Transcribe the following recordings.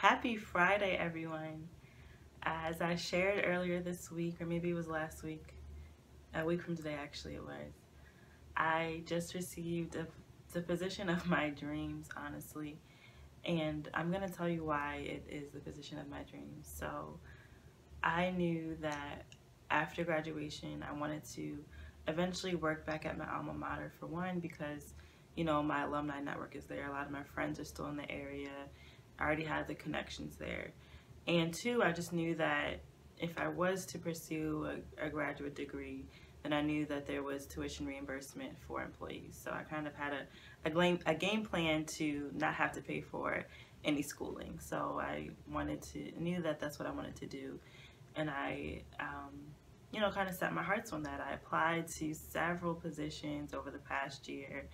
Happy Friday, everyone. As I shared earlier this week, or maybe it was last week, a week from today, actually, it was, I just received the position of my dreams, honestly. And I'm going to tell you why it is the position of my dreams. So, I knew that after graduation, I wanted to eventually work back at my alma mater for one, because my alumni network is there. A lot of my friends are still in the area. I already had the connections there. And two, I just knew that if I was to pursue a graduate degree, then I knew that there was tuition reimbursement for employees. So I kind of had a game plan to not have to pay for any schooling. So I knew that that's what I wanted to do. And I, kind of set my hearts on that. I applied to several positions over the past year,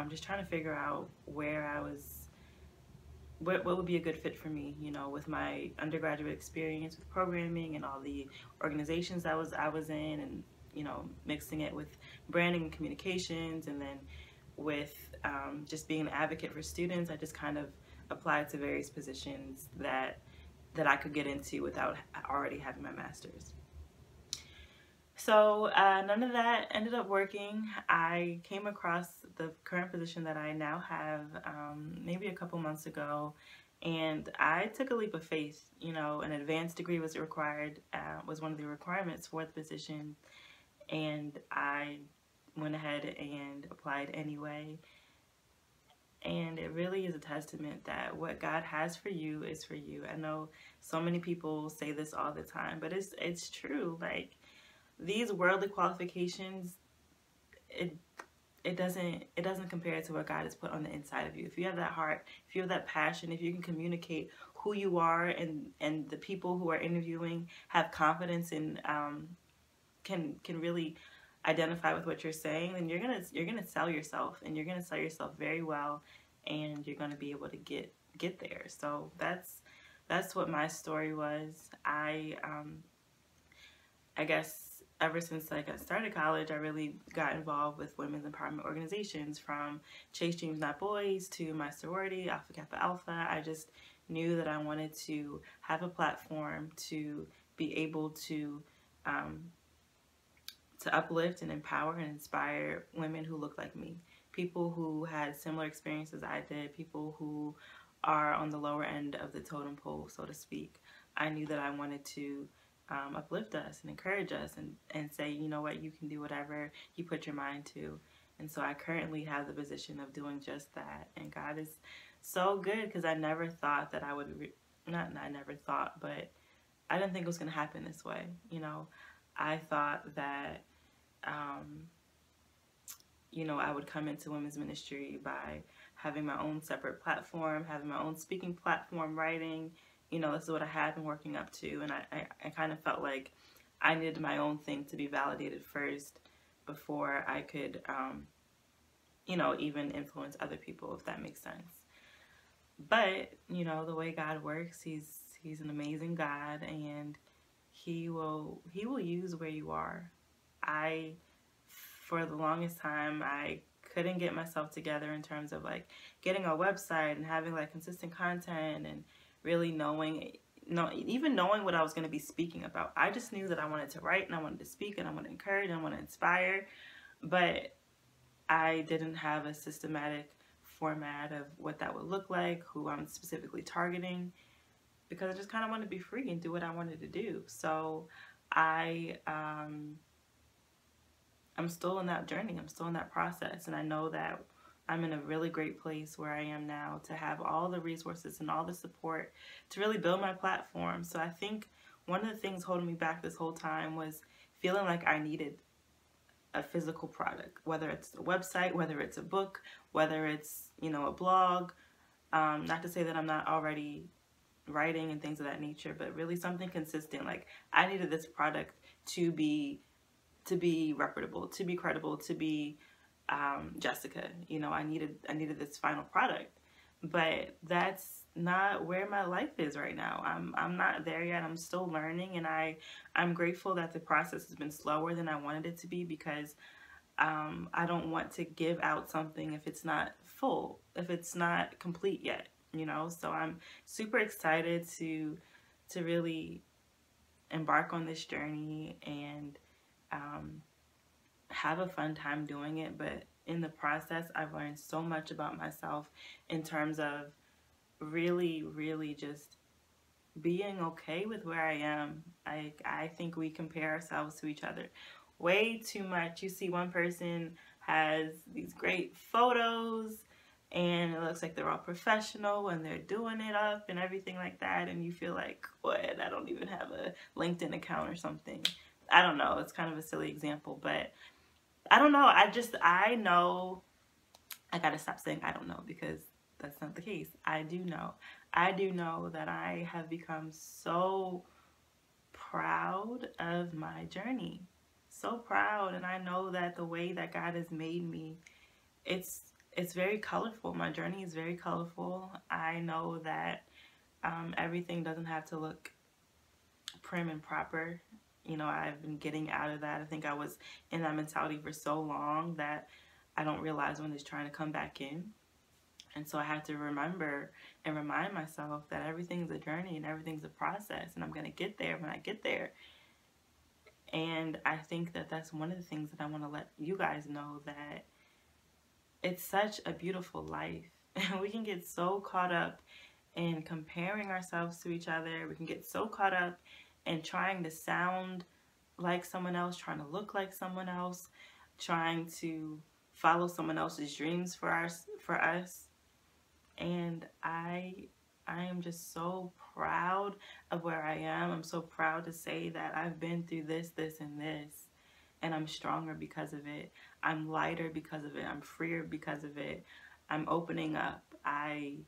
just trying to figure out where I was, what would be a good fit for me, with my undergraduate experience with programming and all the organizations I was in, and mixing it with branding and communications, and then with just being an advocate for students. I just kind of applied to various positions that I could get into without already having my master's. So none of that ended up working. I came across the current position that I now have maybe a couple months ago, and I took a leap of faith. An advanced degree was required, was one of the requirements for the position, and I went ahead and applied anyway. And it really is a testament that what God has for you is for you. I know so many people say this all the time, but it's true. Like, these worldly qualifications, it doesn't compare to what God has put on the inside of you. If you have that heart, if you have that passion, if you can communicate who you are, and the people who are interviewing have confidence in can really identify with what you're saying, then you're gonna sell yourself, and you're gonna sell yourself very well, and you're gonna be able to get there. So that's what my story was. I guess ever since I started college, I really got involved with women's empowerment organizations, from Chase Dreams Not Boys to my sorority, Alpha Kappa Alpha. I just knew that I wanted to have a platform to be able to uplift and empower and inspire women who look like me, people who had similar experiences I did, people who are on the lower end of the totem pole, so to speak. I knew that I wanted to uplift us and encourage us, and say, you know what, you can do whatever you put your mind to. And so I currently have the position of doing just that. And God is so good, because I never thought that I would, I never thought, but I didn't think it was going to happen this way. I thought that I would come into women's ministry by having my own separate platform, having my own speaking platform, writing. This is what I had been working up to, and I kind of felt like I needed my own thing to be validated first before I could, even influence other people, if that makes sense. But, the way God works, He's an amazing God, and He will use where you are. For the longest time, I couldn't get myself together in terms of getting a website and having consistent content, and really even knowing what I was going to be speaking about. I just knew that I wanted to write, and I wanted to speak, and I wanted to encourage, and I wanted to inspire, but I didn't have a systematic format of what that would look like, who I'm specifically targeting, because I just kind of wanted to be free and do what I wanted to do. So I'm still in that journey. I'm still in that process, and I know that I'm in a really great place where I am now, to have all the resources and all the support to really build my platform. So I think one of the things holding me back this whole time was feeling like I needed a physical product, whether it's a website, whether it's a book, whether it's, a blog. Not to say that I'm not already writing and things of that nature, but really something consistent. Like, I needed this product to be reputable, to be credible, to be Jessica. I needed this final product, but that's not where my life is right now. I'm not there yet. I'm still learning, and I'm grateful that the process has been slower than I wanted it to be, because I don't want to give out something if it's not full, if it's not complete yet. you know. So I'm super excited to really embark on this journey and um, have a fun time doing it. But in the process, I've learned so much about myself in terms of really, really just being okay with where I am. I think we compare ourselves to each other way too much. You see one person has these great photos and it looks like they're all professional and they're doing it up and everything like that, and you feel like, what, I don't even have a LinkedIn account or something. I don't know, it's kind of a silly example, but I don't know. I know, I gotta stop saying I don't know because that's not the case. I do know. I do know that I have become so proud of my journey. So proud, and I know that the way that God has made me, it's very colorful. My journey is very colorful. I know that everything doesn't have to look prim and proper. You know, I've been getting out of that. I think I was in that mentality for so long that I don't realize when it's trying to come back in. And so I had to remember and remind myself that everything's a journey and everything's a process, and I'm going to get there when I get there. And I think that that's one of the things that I want to let you guys know, that it's such a beautiful life. And we can get so caught up in comparing ourselves to each other. We can get so caught up in trying to sound like someone else, trying to look like someone else, trying to follow someone else's dreams for us. And I am just so proud of where I am. I'm so proud to say that I've been through this, and this, and I'm stronger because of it. I'm lighter because of it. I'm freer because of it. I'm opening up. I'm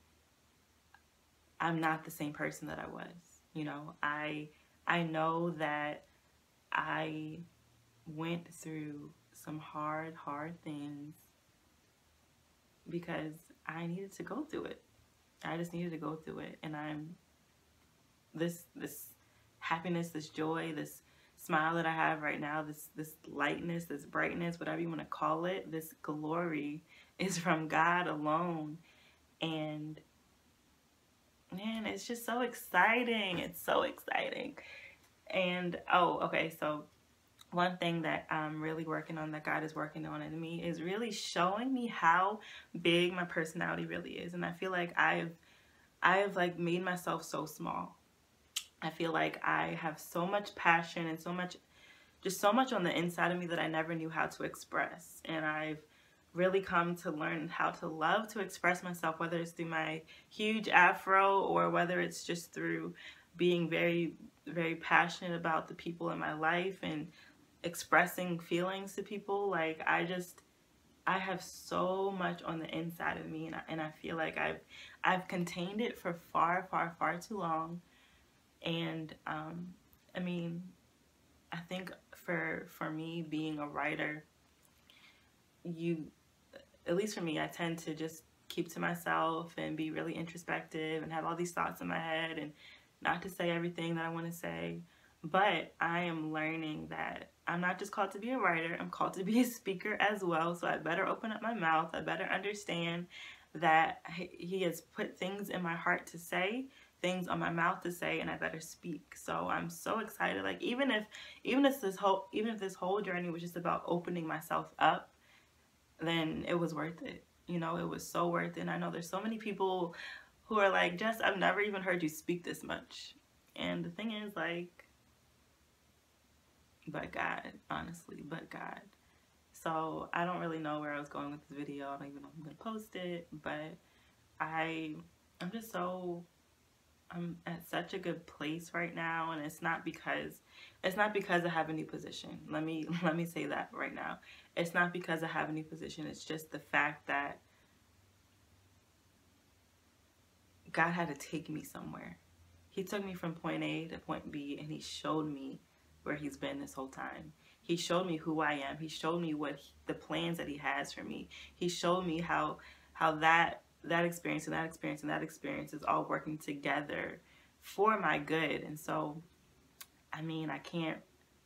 not the same person that I was. You know, I know that I went through some hard things because I needed to go through it. I just needed to go through it. And I'm this happiness, this joy, this smile that I have right now, this lightness, this brightness, whatever you want to call it, this glory is from God alone. And man, it's just so exciting. It's so exciting. And oh, okay, so one thing that I'm really working on, that God is working on in me, is really showing me how big my personality really is. And I feel like I've like made myself so small. I feel like I have so much passion and so much on the inside of me that I never knew how to express. And I've really come to learn how to love to express myself, whether it's through my huge afro or whether it's just through being very, very passionate about the people in my life and expressing feelings to people. Like I have so much on the inside of me, and I feel like I've contained it for far too long. And I mean, I think for me being a writer, at least for me, I tend to just keep to myself and be really introspective and have all these thoughts in my head and not to say everything that I want to say. But I am learning that I'm not just called to be a writer, I'm called to be a speaker as well. So I better open up my mouth. I better understand that he has put things in my heart to say, things on my mouth to say, and I better speak. So I'm so excited. Like even if this whole journey was just about opening myself up, then it was worth it. You know, it was so worth it. And I know there's so many people who are like, Jess, I've never even heard you speak this much. And the thing is, like, but God, honestly, but God. So I don't really know where I was going with this video. I don't even know if I'm gonna post it, but I'm at such a good place right now, and it's not because I have a new position. Let me say that right now. It's not because I have a new position. It's just the fact that God had to take me somewhere. He took me from point A to point B, and he showed me where he's been this whole time. He showed me who I am. He showed me the plans that he has for me. He showed me how that experience and that experience and that experience is all working together for my good. And so, I mean, I can't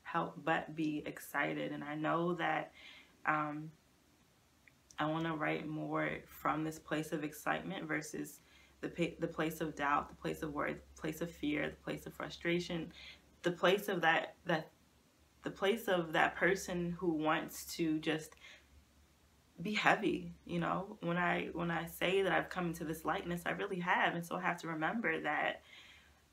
help but be excited. And I know that I want to write more from this place of excitement versus the place of doubt, the place of worry, the place of fear, the place of frustration, the place of the place of that person who wants to just be heavy. You know, when I say that I've come into this lightness, I really have. And so I have to remember that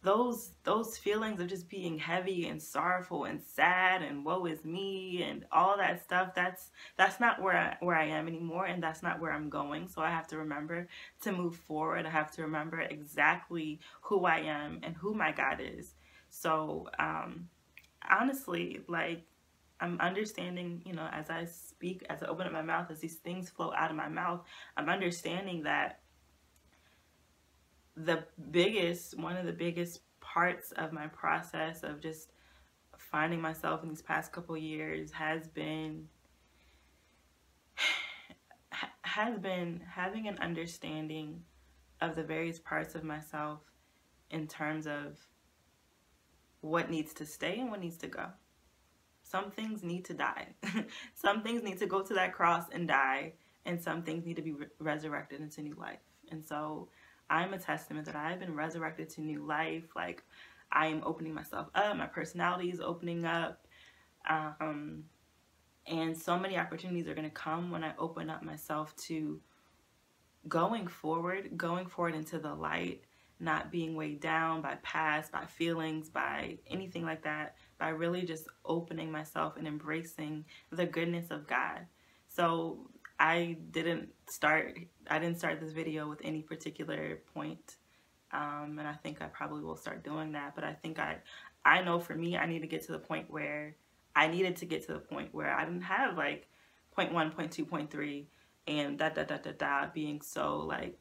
those feelings of just being heavy and sorrowful and sad and woe is me and all that stuff, that's not where I am anymore, and that's not where I'm going. So I have to remember to move forward. I have to remember exactly who I am and who my God is. So honestly, like, I'm understanding, you know, as I speak, as I open up my mouth, as these things flow out of my mouth, I'm understanding that one of the biggest parts of my process of just finding myself in these past couple years has been having an understanding of the various parts of myself in terms of what needs to stay and what needs to go. Some things need to die. Some things need to go to that cross and die, and some things need to be resurrected into new life. And so I'm a testament that I've been resurrected to new life. Like, I am opening myself up. My personality is opening up. And so many opportunities are going to come when I open up myself to going forward into the light, not being weighed down by past, by feelings, by anything like that, by really just opening myself and embracing the goodness of God. So I didn't start this video with any particular point, and I think I probably will start doing that. But I think I know for me, I needed to get to the point where I didn't have like point 1, point 2, point 3, and being so, like,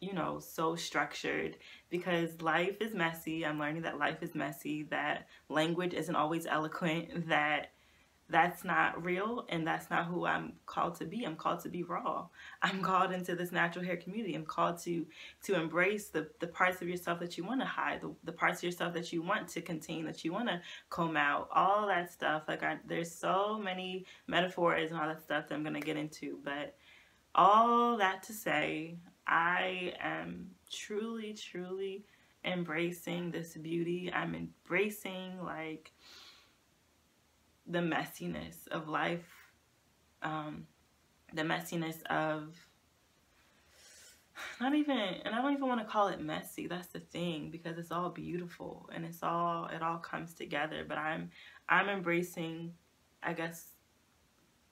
you know, so structured, because life is messy. I'm learning that life is messy, that language isn't always eloquent, that's not real, and that's not who I'm called to be. I'm called to be raw. I'm called into this natural hair community. I'm called to embrace the parts of yourself that you want to hide, the parts of yourself that you want to contain, that you want to comb out, all that stuff. Like, there's so many metaphors and all that stuff that I'm going to get into, but all that to say, I am truly, truly embracing this beauty. I'm embracing, like, the messiness of life, the messiness of and I don't even want to call it messy. That's the thing, because it's all beautiful and it all comes together. But I'm embracing, I guess,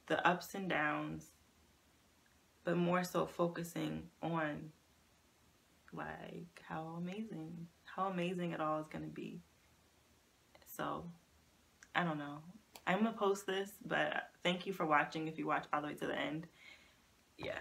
the ups and downs, but more so focusing on, like, how amazing it all is going to be. So I don't know. I'm gonna post this, but thank you for watching if you watch all the way to the end. Yeah.